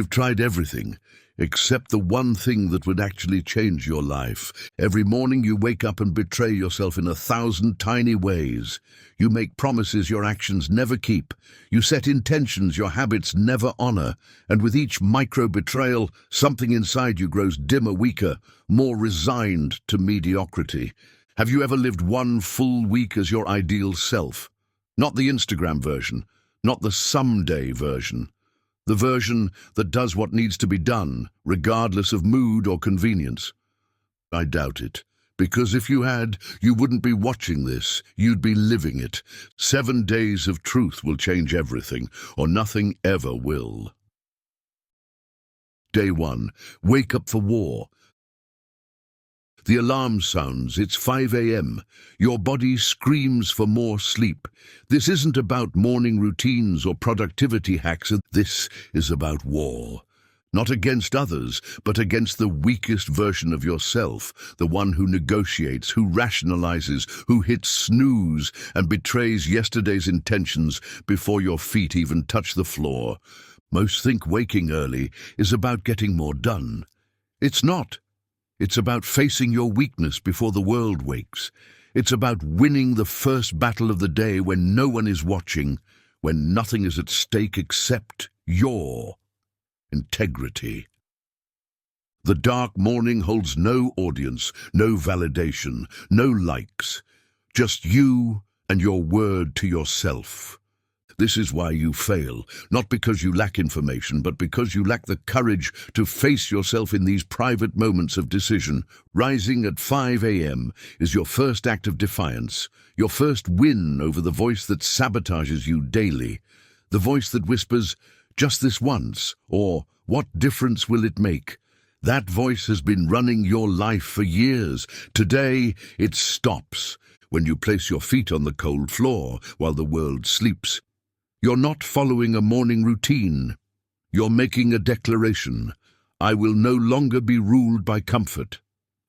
You've tried everything, except the one thing that would actually change your life. Every morning you wake up and betray yourself in 1,000 tiny ways. You make promises your actions never keep. You set intentions your habits never honor. And with each micro-betrayal, something inside you grows dimmer, weaker, more resigned to mediocrity. Have you ever lived one full week as your ideal self? Not the Instagram version, not the someday version. The version that does what needs to be done, regardless of mood or convenience. I doubt it, because if you had, you wouldn't be watching this, you'd be living it. 7 days of truth will change everything, or nothing ever will. Day 1. Wake up for war. The alarm sounds, it's 5 a.m. Your body screams for more sleep. This isn't about morning routines or productivity hacks. This is about war. Not against others, but against the weakest version of yourself, the one who negotiates, who rationalizes, who hits snooze and betrays yesterday's intentions before your feet even touch the floor. Most think waking early is about getting more done. It's not. It's about facing your weakness before the world wakes. It's about winning the first battle of the day when no one is watching, when nothing is at stake except your integrity. The dark morning holds no audience, no validation, no likes. Just you and your word to yourself. This is why you fail, not because you lack information, but because you lack the courage to face yourself in these private moments of decision. Rising at 5 a.m. is your first act of defiance, your first win over the voice that sabotages you daily, the voice that whispers, "Just this once," or "What difference will it make?" That voice has been running your life for years. Today, it stops when you place your feet on the cold floor while the world sleeps. You're not following a morning routine. You're making a declaration. I will no longer be ruled by comfort.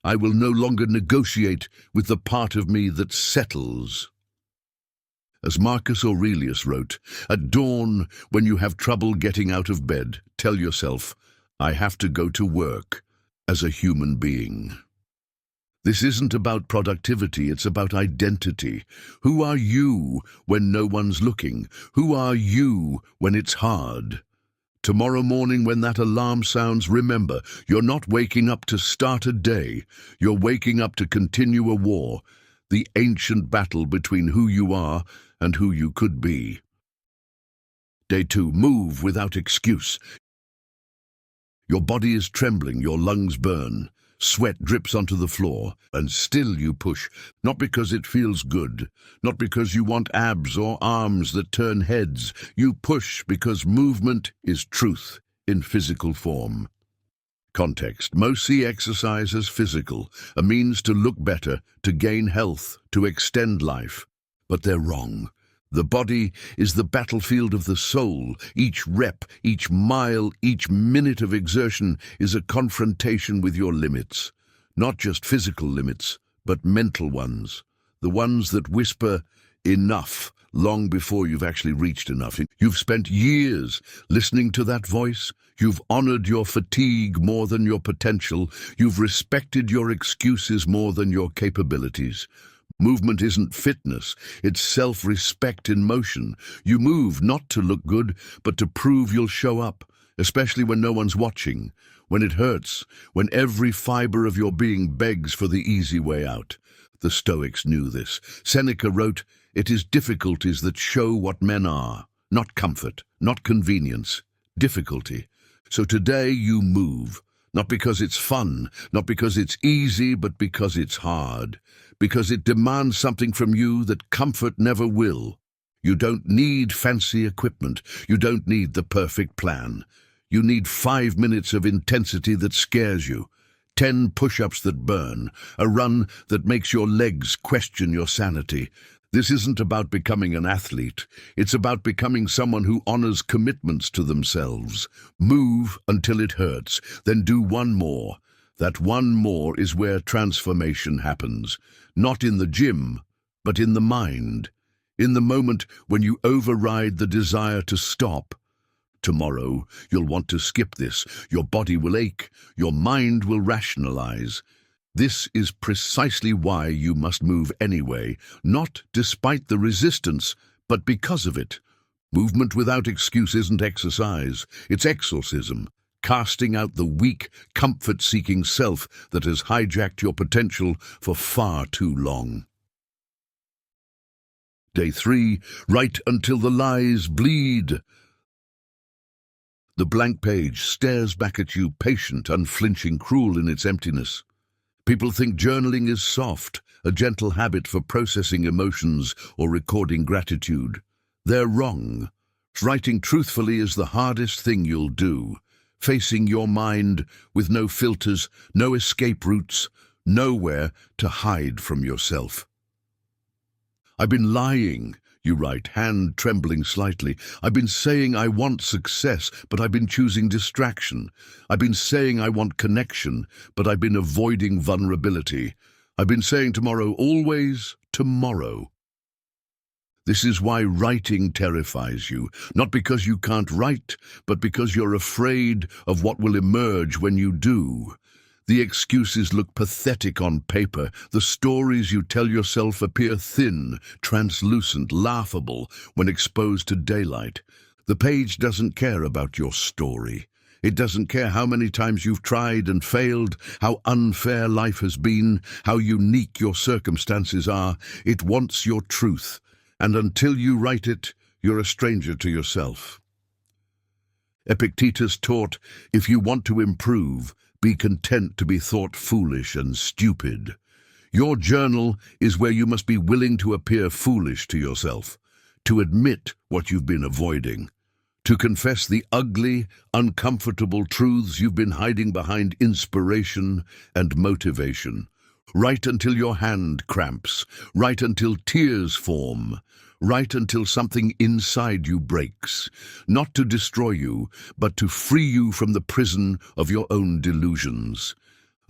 I will no longer negotiate with the part of me that settles. As Marcus Aurelius wrote, at dawn, when you have trouble getting out of bed, tell yourself, I have to go to work as a human being. This isn't about productivity, it's about identity. Who are you when no one's looking? Who are you when it's hard? Tomorrow morning when that alarm sounds, remember, you're not waking up to start a day. You're waking up to continue a war, the ancient battle between who you are and who you could be. Day 2, move without excuse. Your body is trembling, your lungs burn. Sweat drips onto the floor, and still you push, not because it feels good, not because you want abs or arms that turn heads. You push because movement is truth in physical form. Context. Most see exercise as physical, a means to look better, to gain health, to extend life. But they're wrong. The body is the battlefield of the soul. Each rep, each mile, each minute of exertion is a confrontation with your limits. Not just physical limits, but mental ones. The ones that whisper, enough, long before you've actually reached enough. You've spent years listening to that voice. You've honored your fatigue more than your potential. You've respected your excuses more than your capabilities. Movement isn't fitness, it's self-respect in motion. You move not to look good, but to prove you'll show up, especially when no one's watching, when it hurts, when every fiber of your being begs for the easy way out. The Stoics knew this. Seneca wrote, "It is difficulties that show what men are, not comfort, not convenience, difficulty." So today you move. Not because it's fun, not because it's easy, but because it's hard. Because it demands something from you that comfort never will. You don't need fancy equipment. You don't need the perfect plan. You need 5 minutes of intensity that scares you, 10 push-ups that burn, a run that makes your legs question your sanity. This isn't about becoming an athlete. It's about becoming someone who honors commitments to themselves. Move until it hurts, then do one more. That one more is where transformation happens. Not in the gym, but in the mind. In the moment when you override the desire to stop. Tomorrow, you'll want to skip this. Your body will ache. Your mind will rationalize. This is precisely why you must move anyway, not despite the resistance, but because of it. Movement without excuse isn't exercise, it's exorcism, casting out the weak, comfort-seeking self that has hijacked your potential for far too long. Day 3, write until the lies bleed. The blank page stares back at you, patient, unflinching, cruel in its emptiness. People think journaling is soft, a gentle habit for processing emotions or recording gratitude. They're wrong. Writing truthfully is the hardest thing you'll do. Facing your mind with no filters, no escape routes, nowhere to hide from yourself. I've been lying, you write, hand trembling slightly. I've been saying I want success, but I've been choosing distraction. I've been saying I want connection, but I've been avoiding vulnerability. I've been saying tomorrow, always tomorrow. This is why writing terrifies you, not because you can't write, but because you're afraid of what will emerge when you do. The excuses look pathetic on paper. The stories you tell yourself appear thin, translucent, laughable when exposed to daylight. The page doesn't care about your story. It doesn't care how many times you've tried and failed, how unfair life has been, how unique your circumstances are. It wants your truth. And until you write it, you're a stranger to yourself. Epictetus taught, if you want to improve, be content to be thought foolish and stupid. Your journal is where you must be willing to appear foolish to yourself, to admit what you've been avoiding, to confess the ugly, uncomfortable truths you've been hiding behind inspiration and motivation. Write until your hand cramps, write until tears form, write until something inside you breaks, not to destroy you, but to free you from the prison of your own delusions.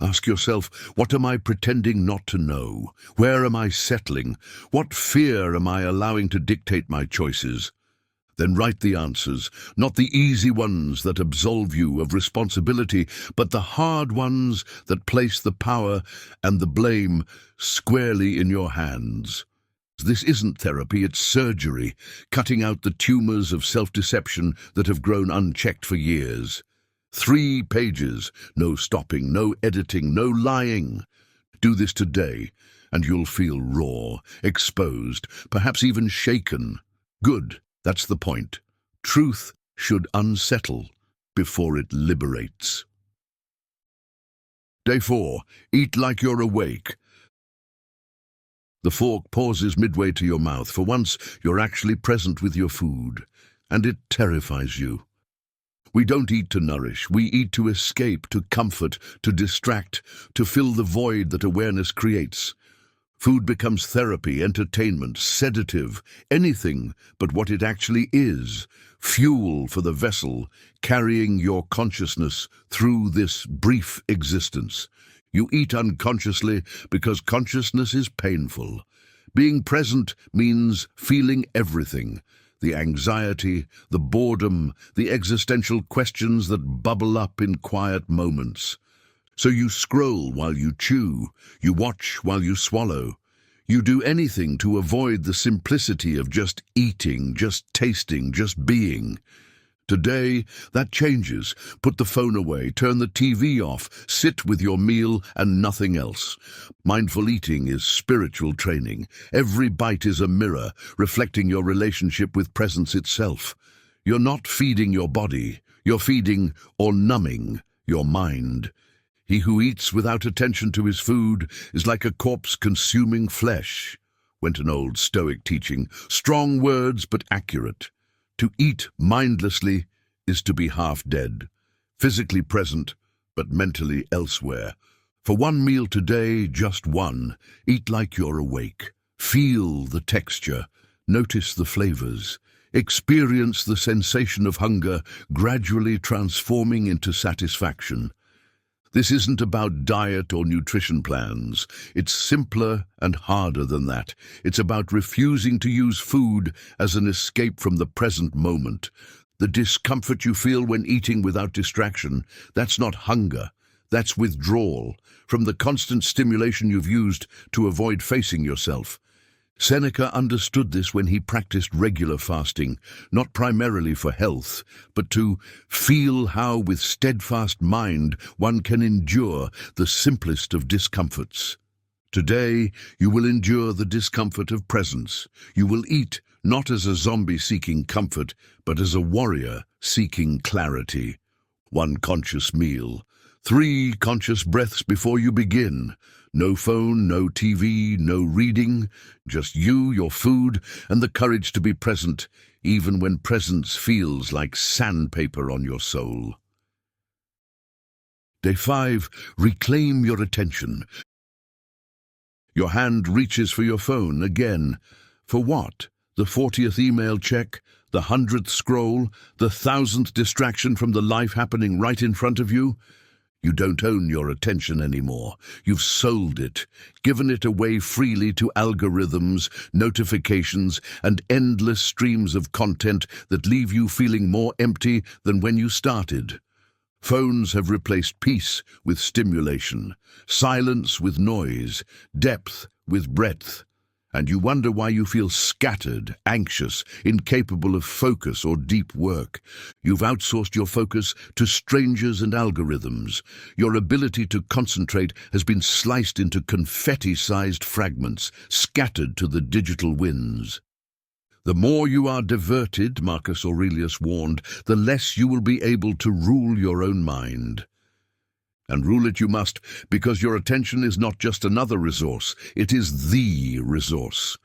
Ask yourself, what am I pretending not to know? Where am I settling? What fear am I allowing to dictate my choices? Then write the answers, not the easy ones that absolve you of responsibility, but the hard ones that place the power and the blame squarely in your hands. This isn't therapy, it's surgery, cutting out the tumors of self-deception that have grown unchecked for years. 3 pages, no stopping, no editing, no lying. Do this today, and you'll feel raw, exposed, perhaps even shaken. Good. That's the point. Truth should unsettle before it liberates. Day 4. Eat like you're awake. The fork pauses midway to your mouth. For once, you're actually present with your food, and it terrifies you. We don't eat to nourish. We eat to escape, to comfort, to distract, to fill the void that awareness creates. Food becomes therapy, entertainment, sedative, anything but what it actually is, fuel for the vessel, carrying your consciousness through this brief existence. You eat unconsciously because consciousness is painful. Being present means feeling everything, the anxiety, the boredom, the existential questions that bubble up in quiet moments. So you scroll while you chew, you watch while you swallow. You do anything to avoid the simplicity of just eating, just tasting, just being. Today, that changes. Put the phone away, turn the TV off, sit with your meal and nothing else. Mindful eating is spiritual training. Every bite is a mirror, reflecting your relationship with presence itself. You're not feeding your body, you're feeding or numbing your mind. He who eats without attention to his food is like a corpse consuming flesh, went an old Stoic teaching. Strong words, but accurate. To eat mindlessly is to be half dead, physically present, but mentally elsewhere. For one meal today, just one, eat like you're awake. Feel the texture, notice the flavors, experience the sensation of hunger gradually transforming into satisfaction. This isn't about diet or nutrition plans. It's simpler and harder than that. It's about refusing to use food as an escape from the present moment. The discomfort you feel when eating without distraction, that's not hunger, that's withdrawal from the constant stimulation you've used to avoid facing yourself. Seneca understood this when he practiced regular fasting, not primarily for health, but to feel how with steadfast mind one can endure the simplest of discomforts. Today, you will endure the discomfort of presence. You will eat not as a zombie seeking comfort, but as a warrior seeking clarity. 1 conscious meal. 3 conscious breaths before you begin. No phone, no TV, no reading, just you, your food, and the courage to be present, even when presence feels like sandpaper on your soul. Day 5, reclaim your attention. Your hand reaches for your phone again. For what? The 40th email check? The 100th scroll? The 1000th distraction from the life happening right in front of you? You don't own your attention anymore. You've sold it, given it away freely to algorithms, notifications, and endless streams of content that leave you feeling more empty than when you started. Phones have replaced peace with stimulation, silence with noise, depth with breadth. And you wonder why you feel scattered, anxious, incapable of focus or deep work. You've outsourced your focus to strangers and algorithms. Your ability to concentrate has been sliced into confetti-sized fragments, scattered to the digital winds. The more you are diverted, Marcus Aurelius warned, the less you will be able to rule your own mind. And rule it you must, because your attention is not just another resource, it is the resource,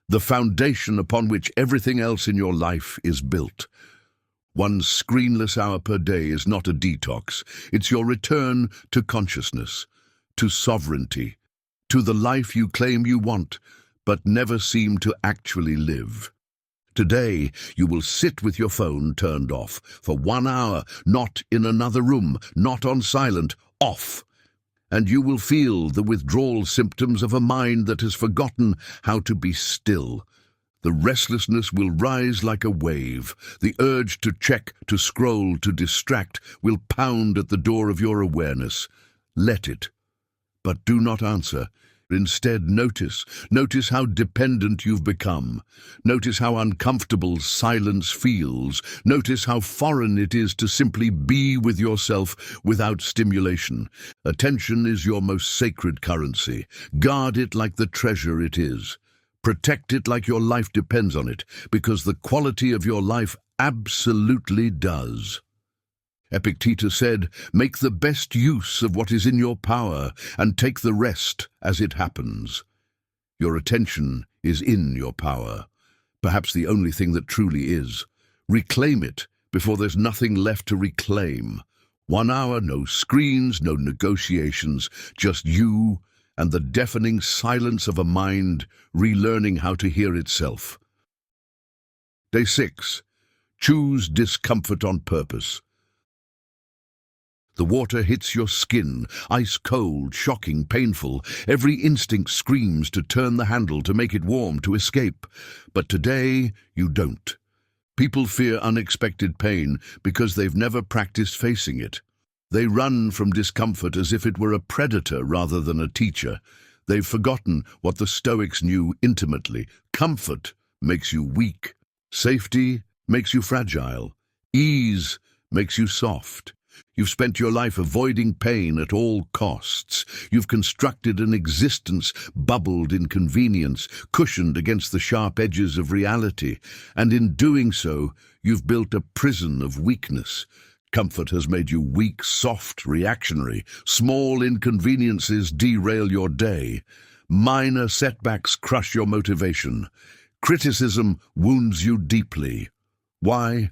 the foundation upon which everything else in your life is built. 1 screenless hour per day is not a detox, it's your return to consciousness, to sovereignty, to the life you claim you want, but never seem to actually live. Today, you will sit with your phone turned off for 1 hour, not in another room, not on silent, off. And you will feel the withdrawal symptoms of a mind that has forgotten how to be still. The restlessness will rise like a wave. The urge to check, to scroll, to distract will pound at the door of your awareness. Let it. But do not answer. Instead, notice how dependent you've become. Notice how uncomfortable silence feels. Notice how foreign it is to simply be with yourself without stimulation. Attention is your most sacred currency. Guard it like the treasure it is. Protect it like your life depends on it, because the quality of your life absolutely does. Epictetus said, "Make the best use of what is in your power, and take the rest as it happens." Your attention is in your power, perhaps the only thing that truly is. Reclaim it before there's nothing left to reclaim. 1 hour, no screens, no negotiations, just you and the deafening silence of a mind relearning how to hear itself. Day 6. Choose discomfort on purpose. The water hits your skin, ice cold, shocking, painful. Every instinct screams to turn the handle, to make it warm, to escape. But today, you don't. People fear unexpected pain because they've never practiced facing it. They run from discomfort as if it were a predator rather than a teacher. They've forgotten what the Stoics knew intimately. Comfort makes you weak. Safety makes you fragile. Ease makes you soft. You've spent your life avoiding pain at all costs. You've constructed an existence bubbled in convenience, cushioned against the sharp edges of reality. And in doing so, you've built a prison of weakness. Comfort has made you weak, soft, reactionary. Small inconveniences derail your day. Minor setbacks crush your motivation. Criticism wounds you deeply. Why?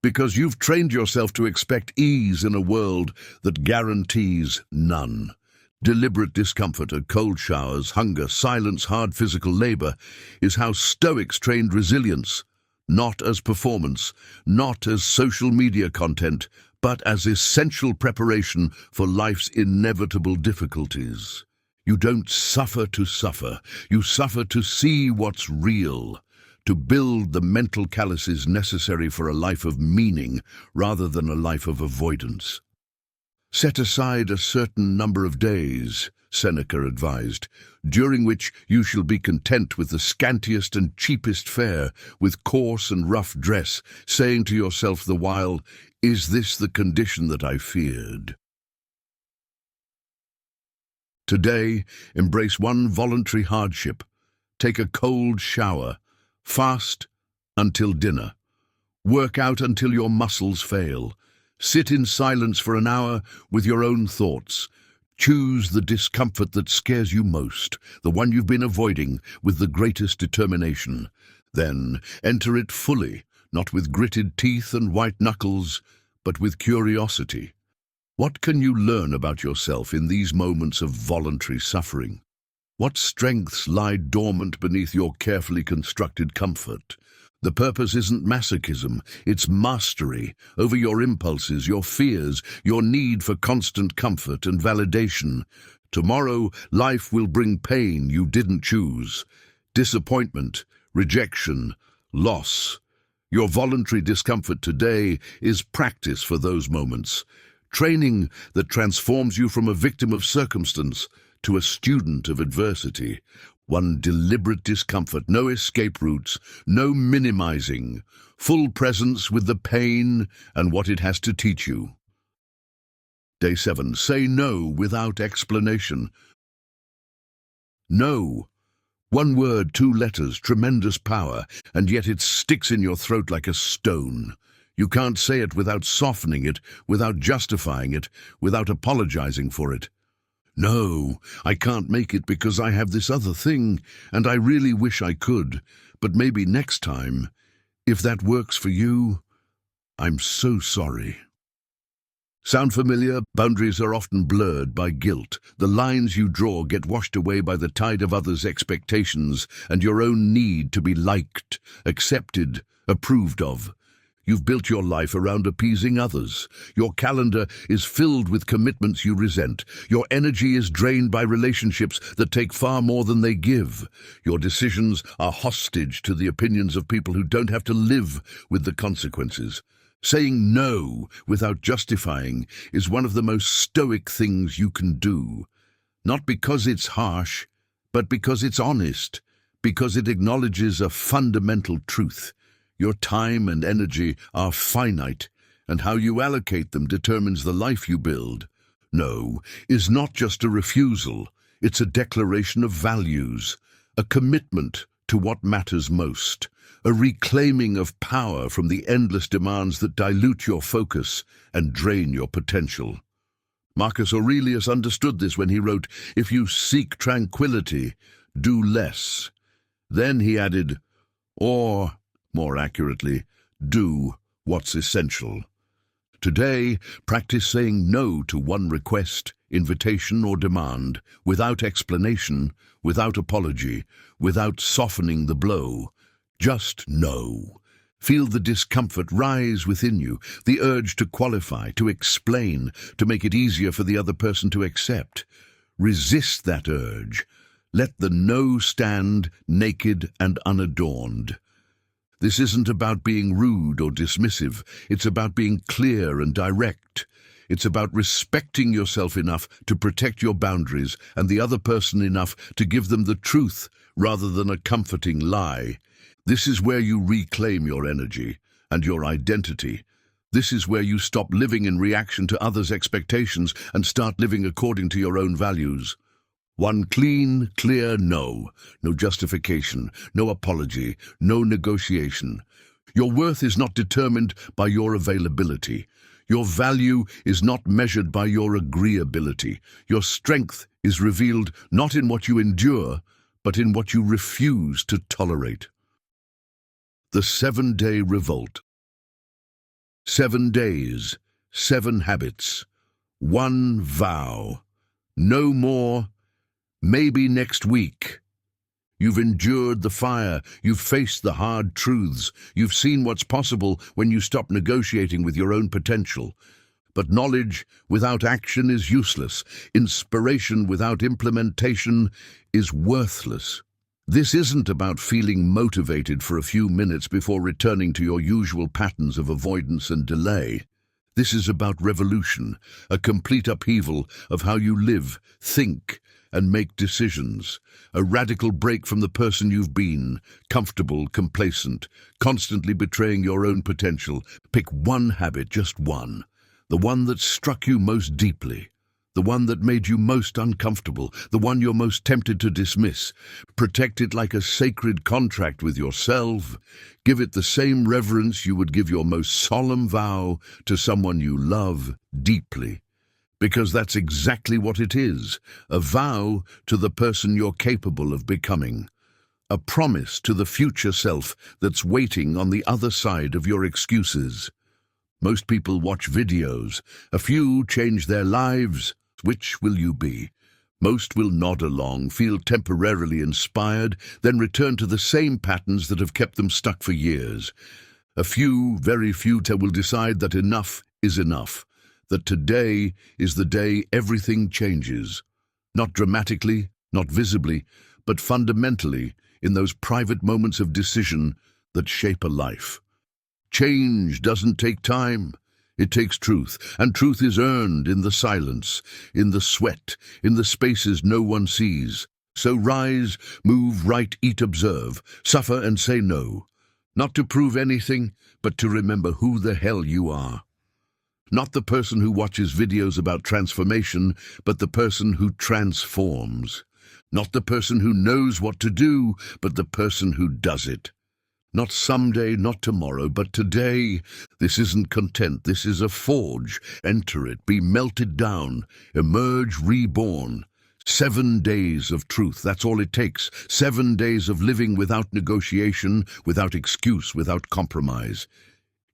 Because you've trained yourself to expect ease in a world that guarantees none. Deliberate discomfort, cold showers, hunger, silence, hard physical labor is how Stoics trained resilience, not as performance, not as social media content, but as essential preparation for life's inevitable difficulties. You don't suffer to suffer. You suffer to see what's real, to build the mental calluses necessary for a life of meaning rather than a life of avoidance. Set aside a certain number of days, Seneca advised, during which you shall be content with the scantiest and cheapest fare, with coarse and rough dress, saying to yourself the while, "Is this the condition that I feared?" Today, embrace one voluntary hardship. Take a cold shower. Fast until dinner. Work out until your muscles fail. Sit in silence for an hour with your own thoughts. Choose the discomfort that scares you most, the one you've been avoiding, with the greatest determination. Then enter it fully, not with gritted teeth and white knuckles, but with curiosity. What can you learn about yourself in these moments of voluntary suffering? What strengths lie dormant beneath your carefully constructed comfort? The purpose isn't masochism, it's mastery over your impulses, your fears, your need for constant comfort and validation. Tomorrow, life will bring pain you didn't choose, disappointment, rejection, loss. Your voluntary discomfort today is practice for those moments, training that transforms you from a victim of circumstance to a student of adversity. One deliberate discomfort, no escape routes, no minimizing, full presence with the pain and what it has to teach you. Day 7. Say no without explanation. No. One word, 2 letters, tremendous power, and yet it sticks in your throat like a stone. You can't say it without softening it, without justifying it, without apologizing for it. No, I can't make it because I have this other thing, and I really wish I could, but maybe next time. If that works for you, I'm so sorry. Sound familiar? Boundaries are often blurred by guilt. The lines you draw get washed away by the tide of others' expectations and your own need to be liked, accepted, approved of. You've built your life around appeasing others. Your calendar is filled with commitments you resent. Your energy is drained by relationships that take far more than they give. Your decisions are hostage to the opinions of people who don't have to live with the consequences. Saying no without justifying is one of the most stoic things you can do. Not because it's harsh, but because it's honest, because it acknowledges a fundamental truth. Your time and energy are finite, and how you allocate them determines the life you build. No is not just a refusal, it's a declaration of values, a commitment to what matters most, a reclaiming of power from the endless demands that dilute your focus and drain your potential. Marcus Aurelius understood this when he wrote, "If you seek tranquility, do less." Then he added, or, more accurately, do what's essential. Today, practice saying no to one request, invitation, or demand, without explanation, without apology, without softening the blow. Just no. Feel the discomfort rise within you, the urge to qualify, to explain, to make it easier for the other person to accept. Resist that urge. Let the no stand naked and unadorned. This isn't about being rude or dismissive. It's about being clear and direct. It's about respecting yourself enough to protect your boundaries and the other person enough to give them the truth rather than a comforting lie. This is where you reclaim your energy and your identity. This is where you stop living in reaction to others' expectations and start living according to your own values. One clean, clear no. No justification, no apology, no negotiation. Your worth is not determined by your availability. Your value is not measured by your agreeability. Your strength is revealed not in what you endure, but in what you refuse to tolerate. The 7-Day Revolt. 7 days, 7 habits, 1 vow. No more. Maybe next week. You've endured the fire, you've faced the hard truths, you've seen what's possible when you stop negotiating with your own potential. But knowledge without action is useless. Inspiration without implementation is worthless. This isn't about feeling motivated for a few minutes before returning to your usual patterns of avoidance and delay. This is about revolution, a complete upheaval of how you live, think, and make decisions. A radical break from the person you've been, comfortable, complacent, constantly betraying your own potential. Pick one habit, just one. The one that struck you most deeply. The one that made you most uncomfortable, the one you're most tempted to dismiss. Protect it like a sacred contract with yourself. Give it the same reverence you would give your most solemn vow to someone you love deeply. Because that's exactly what it is, a vow to the person you're capable of becoming. A promise to the future self that's waiting on the other side of your excuses. Most people watch videos. A few change their lives. Which will you be? Most will nod along, feel temporarily inspired, then return to the same patterns that have kept them stuck for years. A few, very few, will decide that enough is enough, that today is the day everything changes. Not dramatically, not visibly, but fundamentally in those private moments of decision that shape a life. Change doesn't take time. It takes truth, and truth is earned in the silence, in the sweat, in the spaces no one sees. So rise, move, write, eat, observe, suffer and say no. Not to prove anything, but to remember who the hell you are. Not the person who watches videos about transformation, but the person who transforms. Not the person who knows what to do, but the person who does it. Not someday, not tomorrow, but today. This isn't content, this is a forge. Enter it, be melted down, emerge reborn. 7 days of truth, that's all it takes. 7 days of living without negotiation, without excuse, without compromise.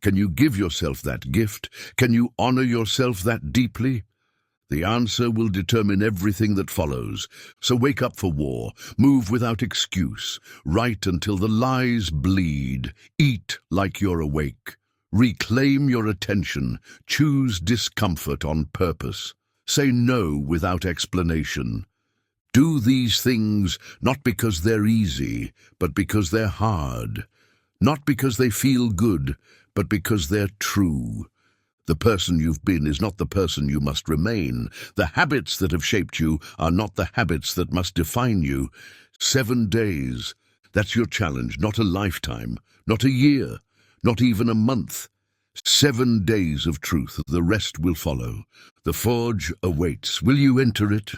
Can you give yourself that gift? Can you honor yourself that deeply? The answer will determine everything that follows. So wake up for war, move without excuse, write until the lies bleed, eat like you're awake. Reclaim your attention, choose discomfort on purpose. Say no without explanation. Do these things not because they're easy, but because they're hard. Not because they feel good, but because they're true. The person you've been is not the person you must remain. The habits that have shaped you are not the habits that must define you. 7 days, that's your challenge, not a lifetime, not a year, not even a month. 7 days of truth, the rest will follow. The forge awaits. Will you enter it?